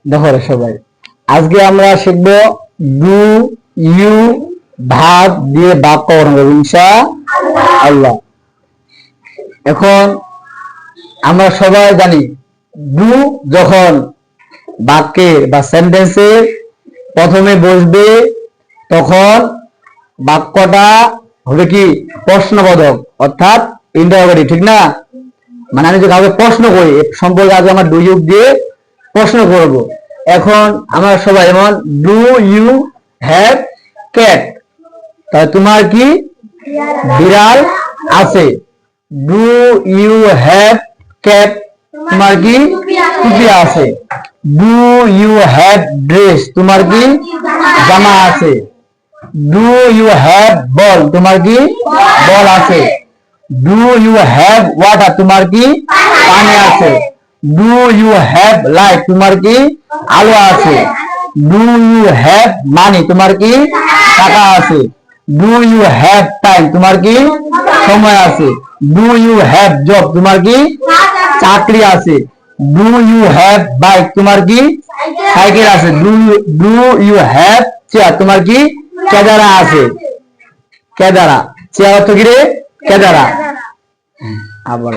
দেখো সবাই, আজকে আমরা শিখব ডু ইউ ভাব দিয়ে বাক্য গঠন করব ইনশাআল্লাহ। এখন আমরা সবাই জানি ডু যখন বাক্যে বা সেন্টেন্সে প্রথমে বসবে তখন বাক্যটা হবে কি প্রশ্নবোধক, অর্থাৎ ইন্টারোগেটিভ, ঠিক না? মানে আমি যে কাউকে প্রশ্ন করি সম্পর্কে আগে আমার ডু ইউ দিয়ে প্রশ্ন করব। এখন আমরা সবাই যেমন ডু ইউ হ্যাভ ক্যাট, তাহলে তোমার কি বিড়াল আছে। ডু ইউ হ্যাভ ক্যাট, তোমার কি টুপি আছে। ডু ইউ হ্যাভ ড্রেস, তোমার কি জামা আছে। ডু ইউ হ্যাভ বল, তোমার কি বল আছে। ডু ইউ হ্যাভ ওয়াটার, তোমার কি পানি আছে। ডু ইউ হ্যাভ লাইট, তোমার কি আলো আছে। ডু ইউ হ্যাভ মানি, তোমার কি টাকা আছে। ডু ইউ হ্যাভ টাইম, তোমার কি সময় আছে। ডু ইউ হ্যাভ জব, তোমার কি চাকরি আছে। ডু ইউ হ্যাভ বাইক, তোমার কি সাইকেল আছে। ডু ইউ হ্যাভ চেয়ার, তোমার কি কেদারা আছে। কেদারা চেয়ার অর্থ কি রে? কেদারা। আবার